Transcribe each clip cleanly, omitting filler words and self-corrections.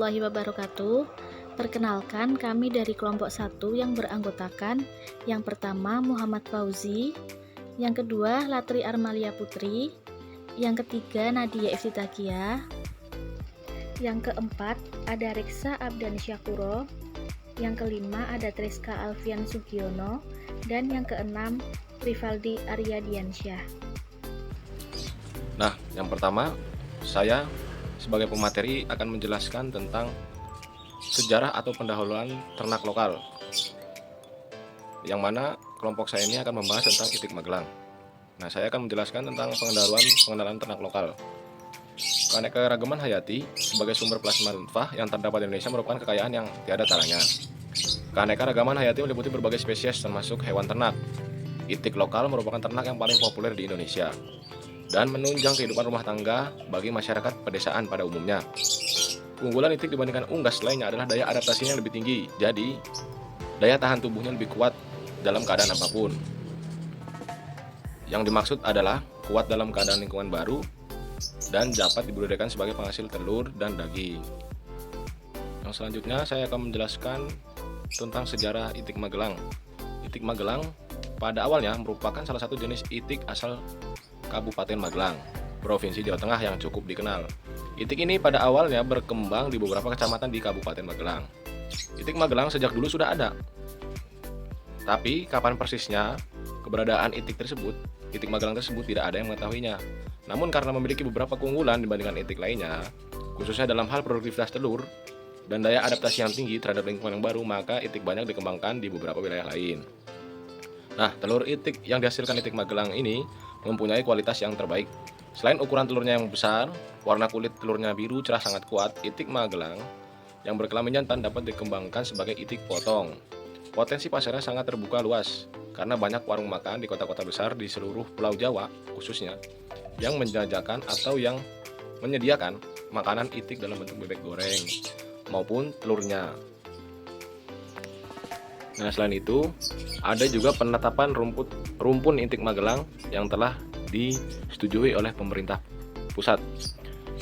warahmatullahi wabarakatuh. Perkenalkan, kami dari kelompok 1 yang beranggotakan yang pertama Muhammad Fauzi, yang kedua Latri Armalia Putri, yang ketiga Nadia Iftitakia, yang keempat ada Reksa Abdan Syakuro, yang kelima ada Triska Alfian Sugiono, dan yang keenam Rivaldi Aryadiansyah. Nah, yang pertama saya sebagai pemateri akan menjelaskan tentang sejarah atau pendahuluan ternak lokal, yang mana kelompok saya ini akan membahas tentang itik Magelang. Nah, saya akan menjelaskan tentang pengenalan ternak lokal. Keanekaragaman hayati sebagai sumber plasma limpah yang terdapat di Indonesia merupakan kekayaan yang tiada taranya. Keanekaragaman hayati meliputi berbagai spesies termasuk hewan ternak. Itik lokal merupakan ternak yang paling populer di Indonesia dan menunjang kehidupan rumah tangga bagi masyarakat pedesaan pada umumnya. Keunggulan itik dibandingkan unggas lainnya adalah daya adaptasinya yang lebih tinggi, jadi daya tahan tubuhnya lebih kuat dalam keadaan apapun. Yang dimaksud adalah kuat dalam keadaan lingkungan baru dan dapat dibudidayakan sebagai penghasil telur dan daging. Yang selanjutnya saya akan menjelaskan tentang sejarah itik Magelang. Itik Magelang pada awalnya merupakan salah satu jenis itik asal Kabupaten Magelang, Provinsi Jawa Tengah yang cukup dikenal. Itik ini pada awalnya berkembang di beberapa kecamatan di Kabupaten Magelang. Itik Magelang sejak dulu sudah ada. Tapi kapan persisnya keberadaan itik Magelang tersebut tidak ada yang mengetahuinya. Namun karena memiliki beberapa keunggulan dibandingkan itik lainnya, khususnya dalam hal produktivitas telur dan daya adaptasi yang tinggi terhadap lingkungan yang baru, maka itik banyak dikembangkan di beberapa wilayah lain. Nah, telur itik yang dihasilkan itik Magelang ini mempunyai kualitas yang terbaik. Selain ukuran telurnya yang besar, warna kulit telurnya biru cerah sangat kuat, itik Magelang yang berkelamin jantan dapat dikembangkan sebagai itik potong. Potensi pasarnya sangat terbuka luas, karena banyak warung makan di kota-kota besar di seluruh Pulau Jawa khususnya yang menjajakan atau yang menyediakan makanan itik dalam bentuk bebek goreng maupun telurnya. Nah, selain itu, ada juga penetapan rumpun itik Magelang yang telah disetujui oleh pemerintah pusat.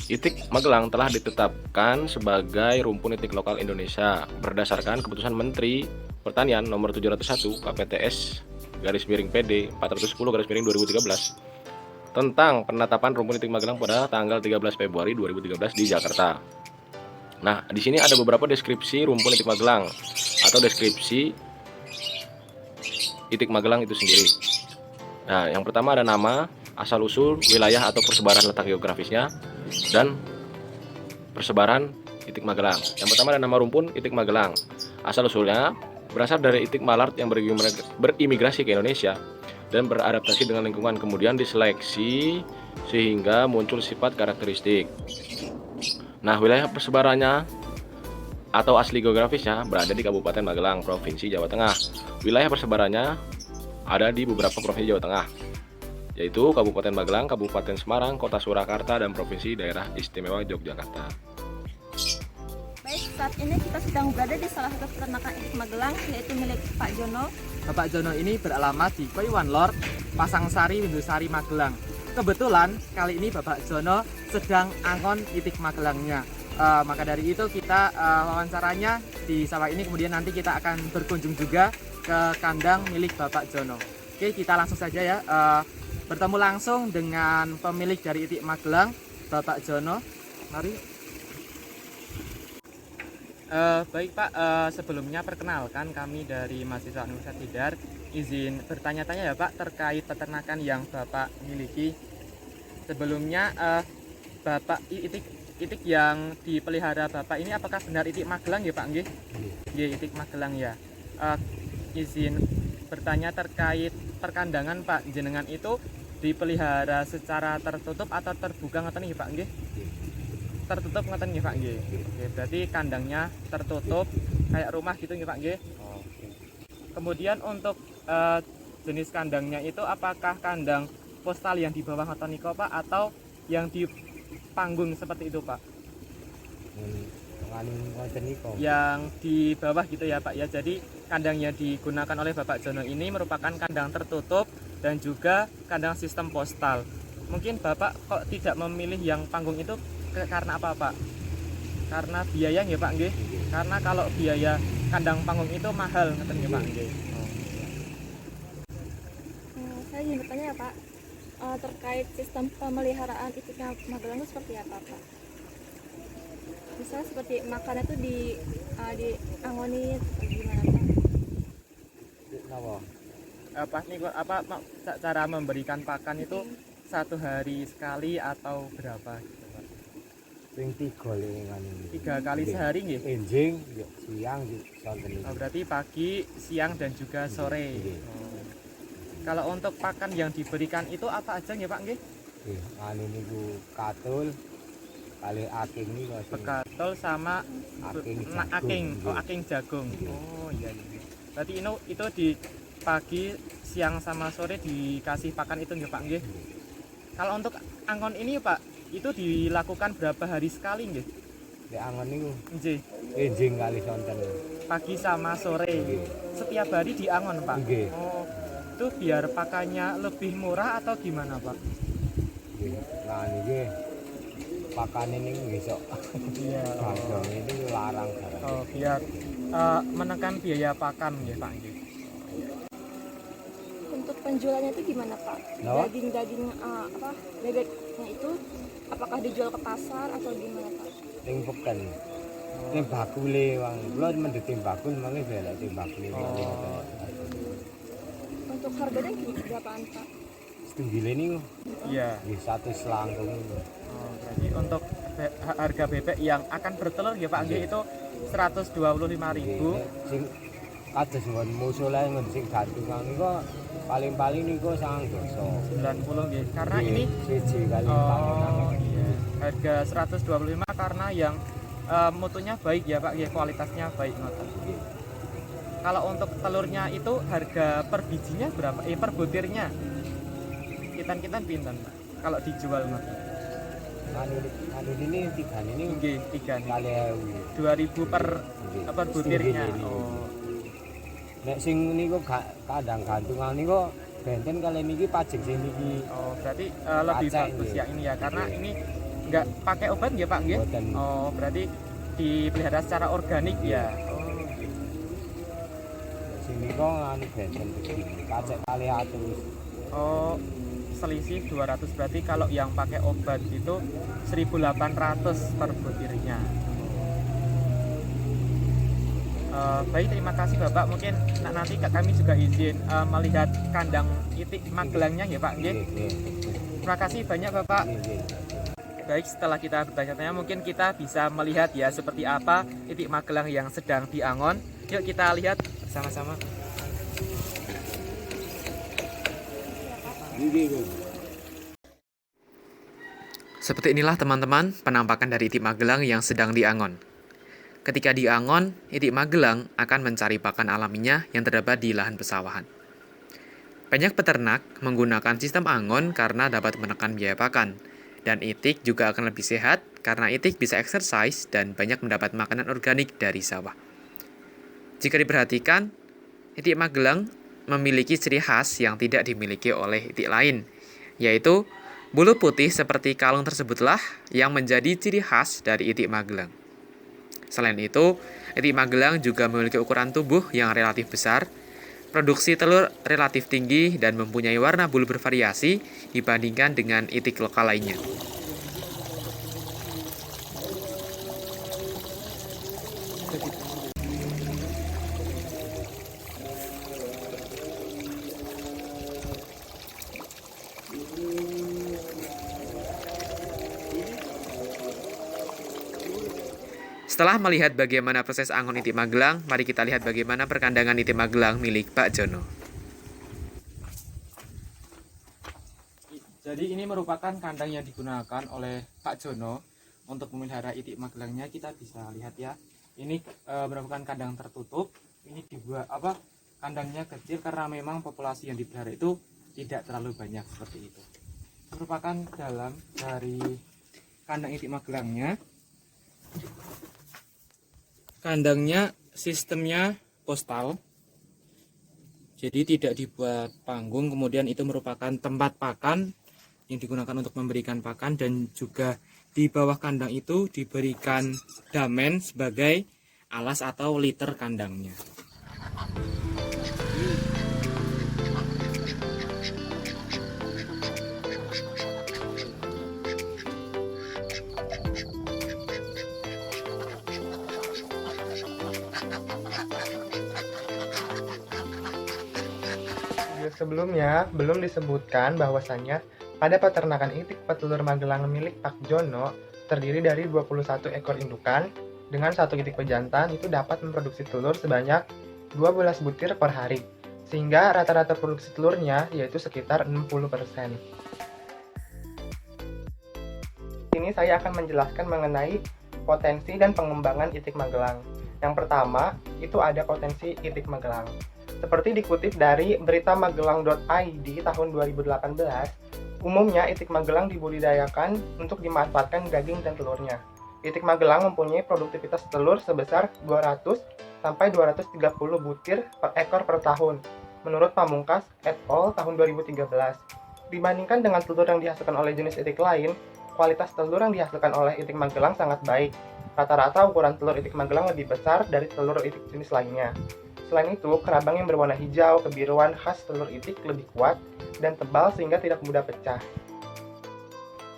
Itik Magelang telah ditetapkan sebagai rumpun itik lokal Indonesia berdasarkan keputusan Menteri Pertanian nomor 701 KPTS _PD 410 _2013 tentang penetapan rumpun itik Magelang pada tanggal 13 Februari 2013 di Jakarta. Nah, di sini ada beberapa deskripsi rumpun itik Magelang atau deskripsi itik Magelang itu sendiri. Nah, yang pertama ada nama, asal-usul, wilayah atau persebaran letak geografisnya, dan persebaran itik Magelang. Yang pertama ada nama rumpun itik Magelang. Asal-usulnya berasal dari itik Malart yang berimigrasi ke Indonesia dan beradaptasi dengan lingkungan, kemudian diseleksi sehingga muncul sifat karakteristik. Nah, wilayah persebarannya atau asli geografisnya berada di Kabupaten Magelang, Provinsi Jawa Tengah. Wilayah persebarannya ada di beberapa provinsi Jawa Tengah, yaitu Kabupaten Magelang, Kabupaten Semarang, Kota Surakarta, dan Provinsi Daerah Istimewa Yogyakarta. Baik, saat ini kita sedang berada di salah satu peternakan itik Magelang, yaitu milik Pak Jono. Bapak Jono ini beralamat di Koiwan Lor, Pasangsari, Windusari, Magelang. Kebetulan kali ini Bapak Jono sedang angon itik Magelangnya. Maka dari itu kita wawancaranya di sawah ini, kemudian nanti kita akan berkunjung juga ke kandang milik Bapak Jono. Oke, kita langsung saja ya bertemu langsung dengan pemilik dari itik Magelang, Bapak Jono. Mari. Baik Pak, sebelumnya perkenalkan kami dari mahasiswa Universitas Tidar. Izin bertanya-tanya ya Pak terkait peternakan yang Bapak miliki. Sebelumnya Bapak itik yang dipelihara Bapak ini apakah benar itik Magelang ya Pak? Nggih. Nggih, itik Magelang ya. Izin bertanya terkait perkandangan Pak, jenengan itu dipelihara secara tertutup atau terbuka ngoten nggih Pak? Nggih. Tertutup ngoten nggih Pak? Nggih. Oke, berarti kandangnya tertutup kayak rumah gitu nggih Pak? Nggih. Kemudian untuk jenis kandangnya itu apakah kandang postal yang di bawah ngoten niku Pak atau yang di panggung seperti itu Pak? Yang di bawah gitu ya Pak ya. Jadi kandang yang digunakan oleh Bapak Jono ini merupakan kandang tertutup dan juga kandang sistem postal. Mungkin Bapak kok tidak memilih yang panggung itu karena apa Pak? Karena biaya nggih Pak nggih. Karena kalau biaya kandang panggung itu mahal ngeten nggih Pak nggih. Saya ingin bertanya ya Pak, terkait sistem pemeliharaan itik Magelang itu seperti apa Pak? Misalnya seperti makannya tuh diangoni atau gimana Pak? Pas nih cara memberikan pakan itu 1 hari sekali atau berapa gitu Pak? Ping 3 lengan ini. 3 kali sehari nggih. Enjing yo siang yo sonten iki. Oh, berarti pagi, siang dan juga sore. Nggih. Oh. Kalau untuk pakan yang diberikan itu apa aja nggih Pak nggih? Nggih, anu niku katul kali aking niku sing Begatol sama aking aking, jagung, aking jagung. Nggih. Oh iya iya. Berarti itu di pagi, siang sama sore dikasih pakan itu nggih Pak nggih. Nggih. Kalau untuk angkon ini Pak, itu dilakukan berapa hari sekali nggih? Lek angon niku Nggih. enjing kali sonten. Pagi sama sore. Nggih. Setiap hari diangon Pak. Nggih. Oh, itu biar pakannya lebih murah atau gimana Pak? Nggih. Nah niki pakane niku nggih sok. Iya. Dagang ini larang barang. Oh, biar menekan biaya pakan nggih Pak nggih. Untuk penjualannya itu gimana Pak? Kenapa? Daging-daging bebeknya itu apakah dijual ke pasar atau gimana Pak? Ning peken. Ning bakule wong. Kula mendhet bakul mangke belok ting bakule. Oh. Untuk harganya berapaan Pak? Setunggile niku Iya. nggih 1 selangkung niku. Oh, berarti untuk harga bebek yang akan bertelur ya Pak nggih itu 125.000. Sing kados won musole ngen sing gantungan niku paling-paling niku 9 90 nggih. Karena ini siji kali panggonan. oh iya. Harga 125 karena yang mutunya baik ya Pak nggih, kualitasnya baik ngoten. Kalau untuk telurnya itu harga per bijinya berapa? Per butirnya. Kitan-kitan pinten Pak? Kalau dijual ngoten. Anu ini 3 ini Nggih, 3 nih. kali 2.000 per butirnya. Setunggile niku. Oh. Nek sing niku kandang gantungan niku benten kali niki pajak sing niki Oh, berarti lebih Aceh, bagus nggih. ya ini ya karena Nggih. ini nggak pakai obat ya Pak nggih? Mboten. Oh, berarti dipelihara secara organik ya. sing niku anu benten begini pajak kali 100. Oh, selisih 200 berarti kalau yang pakai obat itu 1.800 per butirnya. Baik, terima kasih Bapak. Mungkin nanti kami juga izin melihat kandang itik Magelangnya ya Pak nggih. Terima kasih banyak Bapak. Baik, setelah kita bertanya-tanya mungkin kita bisa melihat ya seperti apa itik Magelang yang sedang diangon. Yuk kita lihat sama-sama. Seperti inilah teman-teman penampakan dari itik Magelang yang sedang diangon. Ketika diangon, itik Magelang akan mencari pakan alaminya yang terdapat di lahan pesawahan. Banyak peternak menggunakan sistem angon karena dapat menekan biaya pakan. Dan itik juga akan lebih sehat karena itik bisa exercise dan banyak mendapat makanan organik dari sawah. Jika diperhatikan, itik Magelang memiliki ciri khas yang tidak dimiliki oleh itik lain, yaitu bulu putih seperti kalung tersebutlah yang menjadi ciri khas dari itik Magelang. Selain itu, itik Magelang juga memiliki ukuran tubuh yang relatif besar, produksi telur relatif tinggi, dan mempunyai warna bulu bervariasi dibandingkan dengan itik lokal lainnya. Setelah melihat bagaimana proses angon itik Magelang, mari kita lihat bagaimana perkandangan itik Magelang milik Pak Jono. Jadi ini merupakan kandang yang digunakan oleh Pak Jono untuk memelihara itik Magelangnya. Kita bisa lihat ya, ini merupakan kandang tertutup. Ini dibuat kandangnya kecil karena memang populasi yang dipelihara itu tidak terlalu banyak seperti itu. Merupakan dalam dari kandang itik Magelangnya. Kandangnya sistemnya postal, jadi tidak dibuat panggung. Kemudian itu merupakan tempat pakan yang digunakan untuk memberikan pakan, dan juga di bawah kandang itu diberikan damen sebagai alas atau liter kandangnya. Sebelumnya, belum disebutkan bahwasannya pada peternakan itik petelur Magelang milik Pak Jono terdiri dari 21 ekor indukan dengan satu itik pejantan itu dapat memproduksi telur sebanyak 12 butir per hari, sehingga rata-rata produksi telurnya yaitu sekitar 60%. Ini saya akan menjelaskan mengenai potensi dan pengembangan itik Magelang. Yang pertama, itu ada potensi itik Magelang. Seperti dikutip dari berita magelang.id tahun 2018, umumnya itik Magelang dibudidayakan untuk dimanfaatkan daging dan telurnya. Itik Magelang mempunyai produktivitas telur sebesar 200 sampai 230 butir per ekor per tahun, menurut Pamungkas et al. Tahun 2013. Dibandingkan dengan telur yang dihasilkan oleh jenis itik lain, kualitas telur yang dihasilkan oleh itik Magelang sangat baik. Rata-rata ukuran telur itik Magelang lebih besar dari telur itik jenis lainnya. Selain itu, kerabang yang berwarna hijau kebiruan khas telur itik lebih kuat dan tebal sehingga tidak mudah pecah.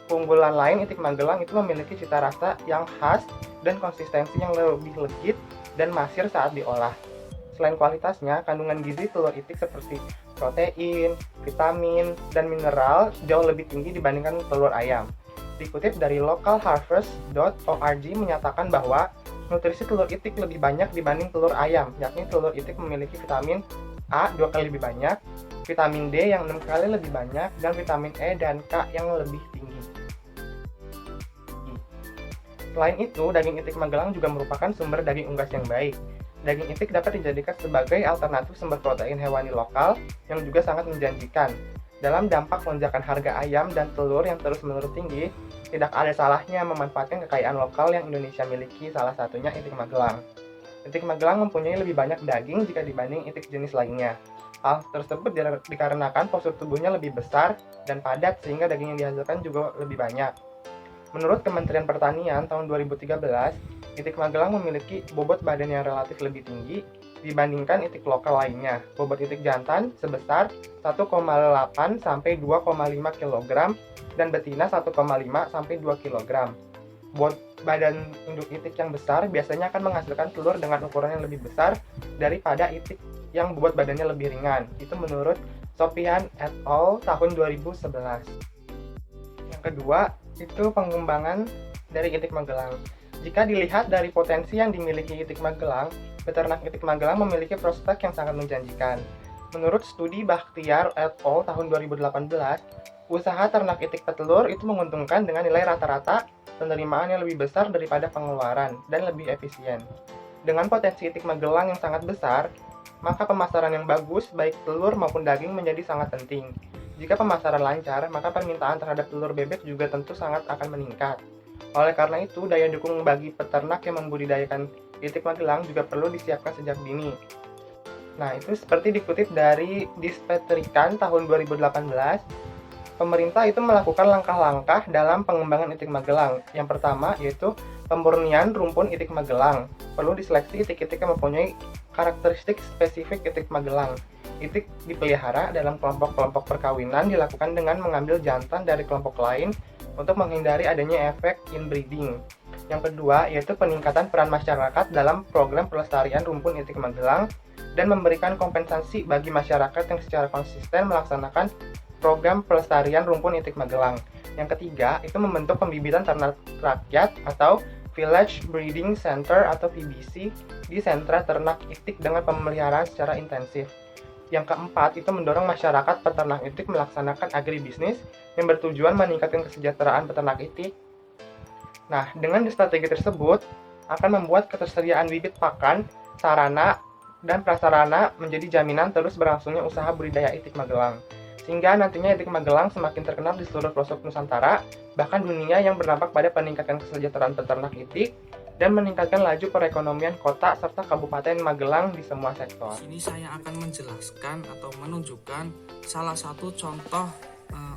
Keunggulan lain itik Magelang itu memiliki cita rasa yang khas dan konsistensi yang lebih legit dan masir saat diolah. Selain kualitasnya, kandungan gizi telur itik seperti protein, vitamin, dan mineral jauh lebih tinggi dibandingkan telur ayam. Dikutip dari localharvest.org menyatakan bahwa nutrisi telur itik lebih banyak dibanding telur ayam, yakni telur itik memiliki vitamin A 2 kali lebih banyak, vitamin D yang 6 kali lebih banyak, dan vitamin E dan K yang lebih tinggi. Selain itu, daging itik Magelang juga merupakan sumber daging unggas yang baik. Daging itik dapat dijadikan sebagai alternatif sumber protein hewani lokal yang juga sangat menjanjikan. Dalam dampak lonjakan harga ayam dan telur yang terus-menerus tinggi, tidak ada salahnya memanfaatkan kekayaan lokal yang Indonesia miliki, salah satunya itik Magelang. Itik Magelang mempunyai lebih banyak daging jika dibanding itik jenis lainnya. Hal tersebut dikarenakan postur tubuhnya lebih besar dan padat sehingga daging yang dihasilkan juga lebih banyak. Menurut Kementerian Pertanian tahun 2013, itik Magelang memiliki bobot badan yang relatif lebih tinggi dibandingkan itik lokal lainnya. Bobot itik jantan sebesar 1,8 sampai 2,5 kg dan betina 1,5 sampai 2 kg. Bobot badan induk itik yang besar biasanya akan menghasilkan telur dengan ukuran yang lebih besar daripada itik yang bobot badannya lebih ringan. Itu menurut Sopian et al. Tahun 2011. Yang kedua, itu pengembangan dari itik Magelang. Jika dilihat dari potensi yang dimiliki itik Magelang, peternak itik Magelang memiliki prospek yang sangat menjanjikan. Menurut studi Bakhtiar et al. Tahun 2018, usaha ternak itik petelur itu menguntungkan dengan nilai rata-rata penerimaan yang lebih besar daripada pengeluaran dan lebih efisien. Dengan potensi itik Magelang yang sangat besar, maka pemasaran yang bagus baik telur maupun daging menjadi sangat penting. Jika pemasaran lancar, maka permintaan terhadap telur bebek juga tentu sangat akan meningkat. Oleh karena itu, daya dukung bagi peternak yang membudidayakan itik Magelang juga perlu disiapkan sejak dini. Nah, itu seperti dikutip dari Dispetrikan tahun 2018, pemerintah itu melakukan langkah-langkah dalam pengembangan itik Magelang. Yang pertama yaitu pemurnian rumpun itik Magelang. Perlu diseleksi itik-itik yang mempunyai karakteristik spesifik itik Magelang. Itik dipelihara dalam kelompok-kelompok perkawinan dilakukan dengan mengambil jantan dari kelompok lain untuk menghindari adanya efek inbreeding. Yang kedua yaitu peningkatan peran masyarakat dalam program pelestarian rumpun itik Magelang dan memberikan kompensasi bagi masyarakat yang secara konsisten melaksanakan program pelestarian rumpun itik Magelang. Yang ketiga itu membentuk pembibitan ternak rakyat atau Village Breeding Center atau VBC di sentra ternak itik dengan pemeliharaan secara intensif. Yang keempat itu mendorong masyarakat peternak itik melaksanakan agribisnis yang bertujuan meningkatkan kesejahteraan peternak itik. Nah, dengan strategi tersebut akan membuat ketersediaan bibit pakan, sarana, dan prasarana menjadi jaminan terus berlangsungnya usaha budidaya itik Magelang. Sehingga nantinya itik Magelang semakin terkenal di seluruh pelosok Nusantara, bahkan dunia yang berdampak pada peningkatan kesejahteraan peternak itik dan meningkatkan laju perekonomian kota serta Kabupaten Magelang di semua sektor. Sini saya akan menjelaskan atau menunjukkan salah satu contoh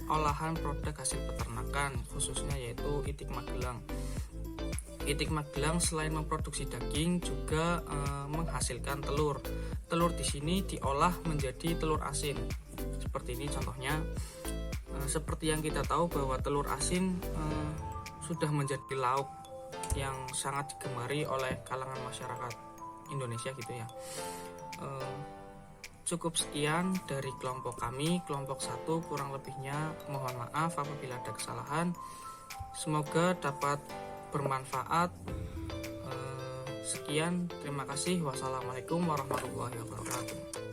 olahan produk hasil peternakan, khususnya yaitu itik Magelang. Itik Magelang selain memproduksi daging juga menghasilkan telur. Telur di sini diolah menjadi telur asin. Seperti ini contohnya. Seperti yang kita tahu bahwa telur asin sudah menjadi lauk yang sangat digemari oleh kalangan masyarakat Indonesia gitu ya. Cukup sekian dari kelompok kami, kelompok 1, kurang lebihnya mohon maaf apabila ada kesalahan. Semoga dapat bermanfaat. Sekian, terima kasih. Wassalamualaikum warahmatullahi wabarakatuh.